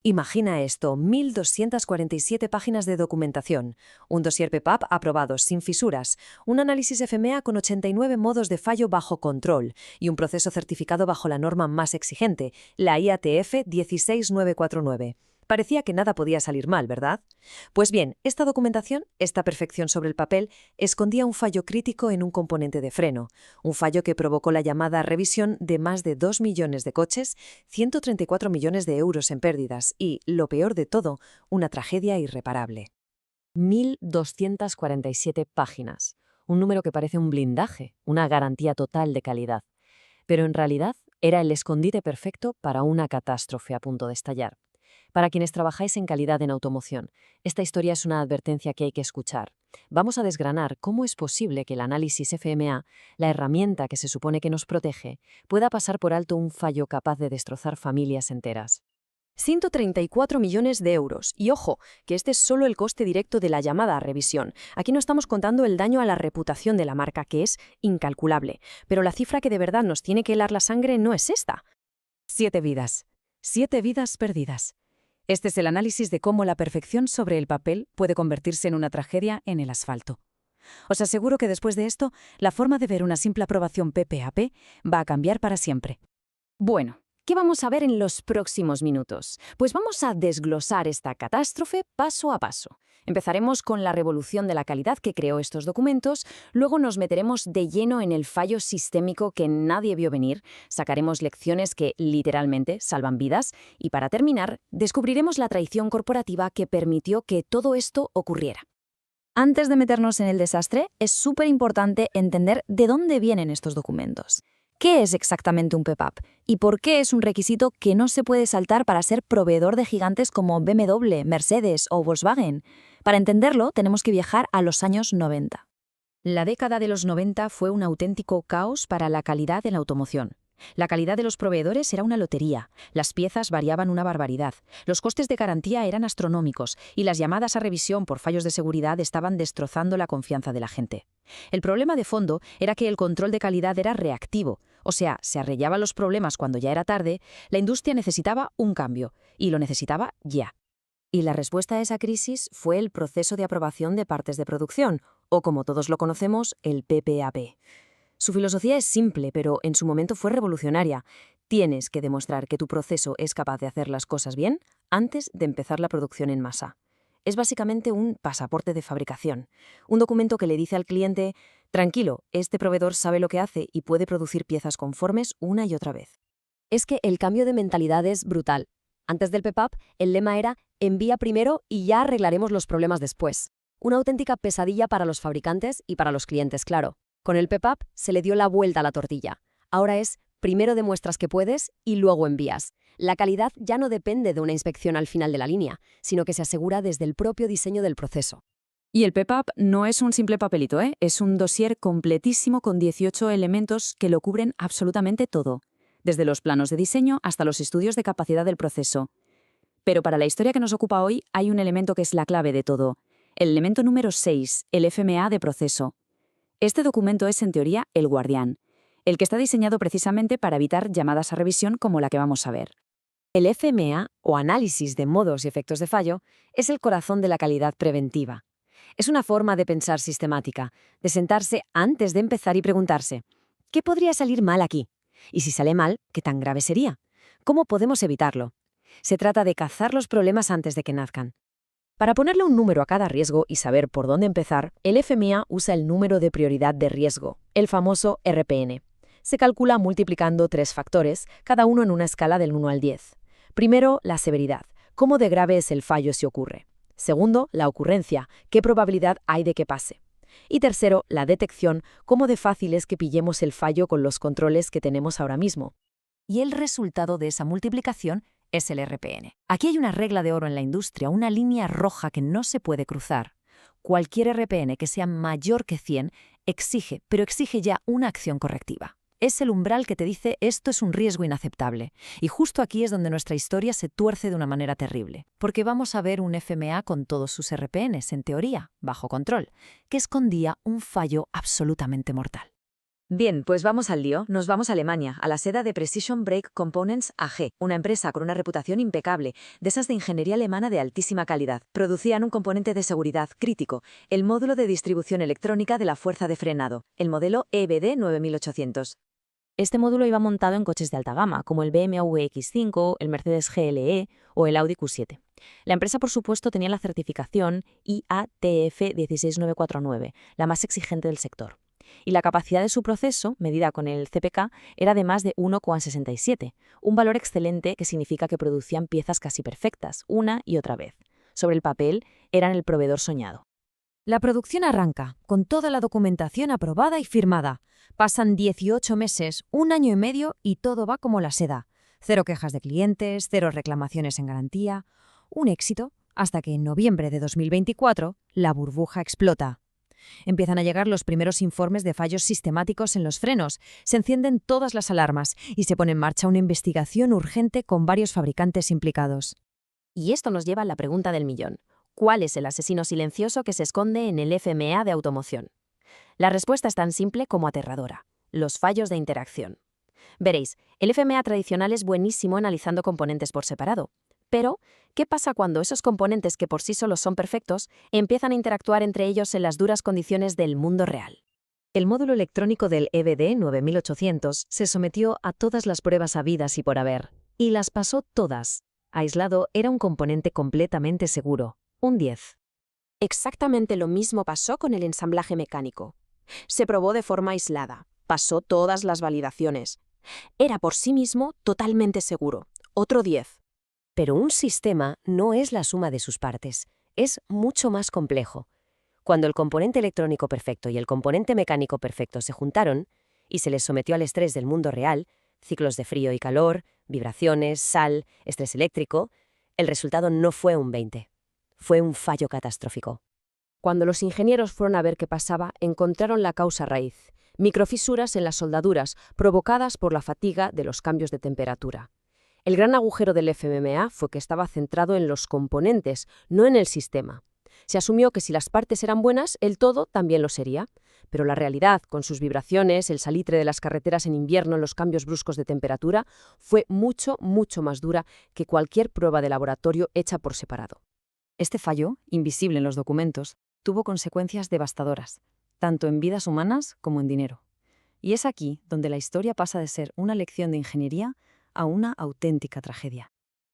Imagina esto, 1.247 páginas de documentación, un dossier PPAP aprobado sin fisuras, un análisis FMEA con 89 modos de fallo bajo control y un proceso certificado bajo la norma más exigente, la IATF 16949. Parecía que nada podía salir mal, ¿verdad? Pues bien, esta documentación, esta perfección sobre el papel, escondía un fallo crítico en un componente de freno, un fallo que provocó la llamada revisión de más de 2 millones de coches, 134 millones de euros en pérdidas y, lo peor de todo, una tragedia irreparable. 1.247 páginas, un número que parece un blindaje, una garantía total de calidad. Pero en realidad era el escondite perfecto para una catástrofe a punto de estallar. Para quienes trabajáis en calidad en automoción, esta historia es una advertencia que hay que escuchar. Vamos a desgranar cómo es posible que el análisis FMEA, la herramienta que se supone que nos protege, pueda pasar por alto un fallo capaz de destrozar familias enteras. 134 millones de euros. Y ojo, que este es solo el coste directo de la llamada a revisión. Aquí no estamos contando el daño a la reputación de la marca, que es incalculable. Pero la cifra que de verdad nos tiene que helar la sangre no es esta. 7 vidas. 7 vidas perdidas. Este es el análisis de cómo la perfección sobre el papel puede convertirse en una tragedia en el asfalto. Os aseguro que después de esto, la forma de ver una simple aprobación PPAP va a cambiar para siempre. Bueno, ¿qué vamos a ver en los próximos minutos? Pues vamos a desglosar esta catástrofe paso a paso. Empezaremos con la revolución de la calidad que creó estos documentos, luego nos meteremos de lleno en el fallo sistémico que nadie vio venir, sacaremos lecciones que literalmente salvan vidas y para terminar, descubriremos la traición corporativa que permitió que todo esto ocurriera. Antes de meternos en el desastre, es súper importante entender de dónde vienen estos documentos. ¿Qué es exactamente un PPAP? ¿Y por qué es un requisito que no se puede saltar para ser proveedor de gigantes como BMW, Mercedes o Volkswagen? Para entenderlo, tenemos que viajar a los años 90. La década de los 90 fue un auténtico caos para la calidad en la automoción. La calidad de los proveedores era una lotería, las piezas variaban una barbaridad, los costes de garantía eran astronómicos y las llamadas a revisión por fallos de seguridad estaban destrozando la confianza de la gente. El problema de fondo era que el control de calidad era reactivo, o sea, se arrellaban los problemas cuando ya era tarde, la industria necesitaba un cambio, y lo necesitaba ya. Y la respuesta a esa crisis fue el proceso de aprobación de partes de producción, o como todos lo conocemos, el PPAP. Su filosofía es simple, pero en su momento fue revolucionaria. Tienes que demostrar que tu proceso es capaz de hacer las cosas bien antes de empezar la producción en masa. Es básicamente un pasaporte de fabricación, un documento que le dice al cliente, tranquilo, este proveedor sabe lo que hace y puede producir piezas conformes una y otra vez. Es que el cambio de mentalidad es brutal. Antes del PPAP, el lema era envía primero y ya arreglaremos los problemas después. Una auténtica pesadilla para los fabricantes y para los clientes, claro. Con el PPAP se le dio la vuelta a la tortilla. Ahora es primero demuestras que puedes y luego envías. La calidad ya no depende de una inspección al final de la línea, sino que se asegura desde el propio diseño del proceso. Y el PPAP no es un simple papelito, ¿eh? Es un dossier completísimo con 18 elementos que lo cubren absolutamente todo, desde los planos de diseño hasta los estudios de capacidad del proceso. Pero para la historia que nos ocupa hoy hay un elemento que es la clave de todo, el elemento número 6, el FMEA de proceso. Este documento es, en teoría, el guardián, el que está diseñado precisamente para evitar llamadas a revisión como la que vamos a ver. El FMEA, o análisis de modos y efectos de fallo, es el corazón de la calidad preventiva. Es una forma de pensar sistemática, de sentarse antes de empezar y preguntarse, ¿qué podría salir mal aquí? Y si sale mal, ¿qué tan grave sería? ¿Cómo podemos evitarlo? Se trata de cazar los problemas antes de que nazcan. Para ponerle un número a cada riesgo y saber por dónde empezar, el FMEA usa el número de prioridad de riesgo, el famoso RPN. Se calcula multiplicando 3 factores, cada uno en una escala del 1 al 10. Primero, la severidad. ¿Cómo de grave es el fallo si ocurre? Segundo, la ocurrencia. ¿Qué probabilidad hay de que pase? Y tercero, la detección. ¿Cómo de fácil es que pillemos el fallo con los controles que tenemos ahora mismo? Y el resultado de esa multiplicación es el RPN. Aquí hay una regla de oro en la industria, una línea roja que no se puede cruzar. Cualquier RPN que sea mayor que 100 exige, pero exige ya una acción correctiva. Es el umbral que te dice esto es un riesgo inaceptable. Y justo aquí es donde nuestra historia se tuerce de una manera terrible. Porque vamos a ver un FMEA con todos sus RPNs, en teoría, bajo control, que escondía un fallo absolutamente mortal. Bien, pues vamos al lío. Nos vamos a Alemania, a la sede de Precision Brake Components AG, una empresa con una reputación impecable, de esas de ingeniería alemana de altísima calidad. Producían un componente de seguridad crítico, el módulo de distribución electrónica de la fuerza de frenado, el modelo EBD 9800. Este módulo iba montado en coches de alta gama, como el BMW X5, el Mercedes GLE o el Audi Q7. La empresa, por supuesto, tenía la certificación IATF 16949, la más exigente del sector. Y la capacidad de su proceso, medida con el CPK, era de más de 1,67, un valor excelente que significa que producían piezas casi perfectas, una y otra vez. Sobre el papel, eran el proveedor soñado. La producción arranca, con toda la documentación aprobada y firmada. Pasan 18 meses, un año y medio y todo va como la seda. Cero quejas de clientes, cero reclamaciones en garantía. Un éxito, hasta que en noviembre de 2024 la burbuja explota. Empiezan a llegar los primeros informes de fallos sistemáticos en los frenos, se encienden todas las alarmas y se pone en marcha una investigación urgente con varios fabricantes implicados. Y esto nos lleva a la pregunta del millón. ¿Cuál es el asesino silencioso que se esconde en el FMEA de automoción? La respuesta es tan simple como aterradora: los fallos de interacción. Veréis, el FMEA tradicional es buenísimo analizando componentes por separado. Pero, ¿qué pasa cuando esos componentes que por sí solos son perfectos empiezan a interactuar entre ellos en las duras condiciones del mundo real? El módulo electrónico del EBD 9800 se sometió a todas las pruebas habidas y por haber, y las pasó todas. Aislado, era un componente completamente seguro, un 10. Exactamente lo mismo pasó con el ensamblaje mecánico. Se probó de forma aislada, pasó todas las validaciones. Era por sí mismo totalmente seguro, otro 10. Pero un sistema no es la suma de sus partes, es mucho más complejo. Cuando el componente electrónico perfecto y el componente mecánico perfecto se juntaron y se les sometió al estrés del mundo real, ciclos de frío y calor, vibraciones, sal, estrés eléctrico, el resultado no fue un 20, fue un fallo catastrófico. Cuando los ingenieros fueron a ver qué pasaba, encontraron la causa raíz: microfisuras en las soldaduras provocadas por la fatiga de los cambios de temperatura. El gran agujero del FMMA fue que estaba centrado en los componentes, no en el sistema. Se asumió que si las partes eran buenas, el todo también lo sería. Pero la realidad, con sus vibraciones, el salitre de las carreteras en invierno, los cambios bruscos de temperatura, fue mucho, mucho más dura que cualquier prueba de laboratorio hecha por separado. Este fallo, invisible en los documentos, tuvo consecuencias devastadoras, tanto en vidas humanas como en dinero. Y es aquí donde la historia pasa de ser una lección de ingeniería a una auténtica tragedia.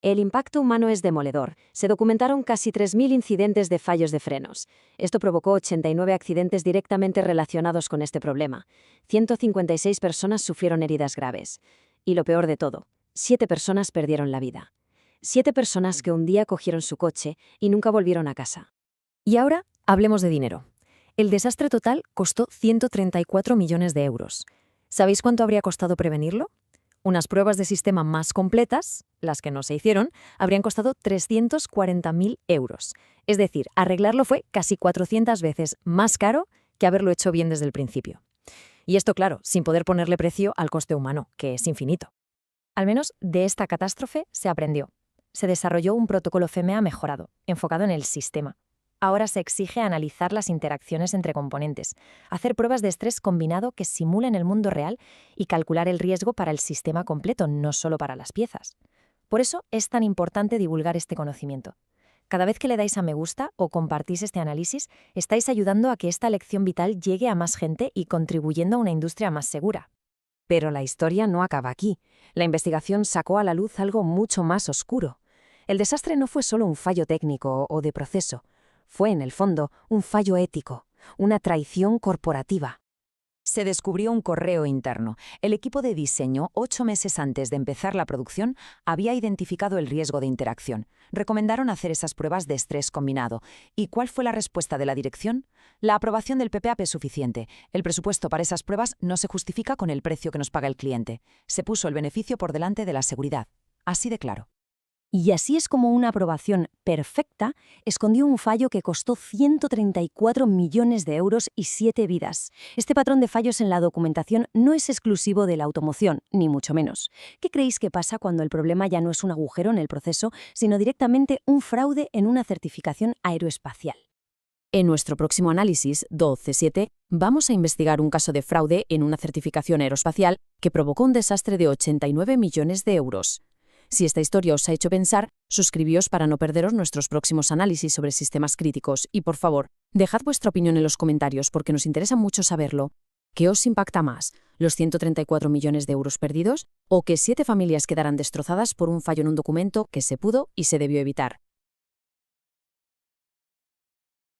El impacto humano es demoledor. Se documentaron casi 3.000 incidentes de fallos de frenos. Esto provocó 89 accidentes directamente relacionados con este problema. 156 personas sufrieron heridas graves. Y lo peor de todo, 7 personas perdieron la vida. 7 personas que un día cogieron su coche y nunca volvieron a casa. Y ahora hablemos de dinero. El desastre total costó 134 millones de euros. ¿Sabéis cuánto habría costado prevenirlo? Unas pruebas de sistema más completas, las que no se hicieron, habrían costado 340.000 euros. Es decir, arreglarlo fue casi 400 veces más caro que haberlo hecho bien desde el principio. Y esto, claro, sin poder ponerle precio al coste humano, que es infinito. Al menos de esta catástrofe se aprendió. Se desarrolló un protocolo FMEA mejorado, enfocado en el sistema. Ahora se exige analizar las interacciones entre componentes, hacer pruebas de estrés combinado que simulen el mundo real y calcular el riesgo para el sistema completo, no solo para las piezas. Por eso es tan importante divulgar este conocimiento. Cada vez que le dais a me gusta o compartís este análisis, estáis ayudando a que esta lección vital llegue a más gente y contribuyendo a una industria más segura. Pero la historia no acaba aquí. La investigación sacó a la luz algo mucho más oscuro. El desastre no fue solo un fallo técnico o de proceso. Fue, en el fondo, un fallo ético, una traición corporativa. Se descubrió un correo interno. El equipo de diseño, 8 meses antes de empezar la producción, había identificado el riesgo de interacción. Recomendaron hacer esas pruebas de estrés combinado. ¿Y cuál fue la respuesta de la dirección? La aprobación del PPAP es suficiente. El presupuesto para esas pruebas no se justifica con el precio que nos paga el cliente. Se puso el beneficio por delante de la seguridad. Así de claro. Y así es como una aprobación perfecta escondió un fallo que costó 134 millones de euros y 7 vidas. Este patrón de fallos en la documentación no es exclusivo de la automoción, ni mucho menos. ¿Qué creéis que pasa cuando el problema ya no es un agujero en el proceso, sino directamente un fraude en una certificación aeroespacial? En nuestro próximo análisis, 12.7, vamos a investigar un caso de fraude en una certificación aeroespacial que provocó un desastre de 89 millones de euros. Si esta historia os ha hecho pensar, suscribíos para no perderos nuestros próximos análisis sobre sistemas críticos y, por favor, dejad vuestra opinión en los comentarios porque nos interesa mucho saberlo. ¿Qué os impacta más, los 134 millones de euros perdidos o que 7 familias quedaran destrozadas por un fallo en un documento que se pudo y se debió evitar?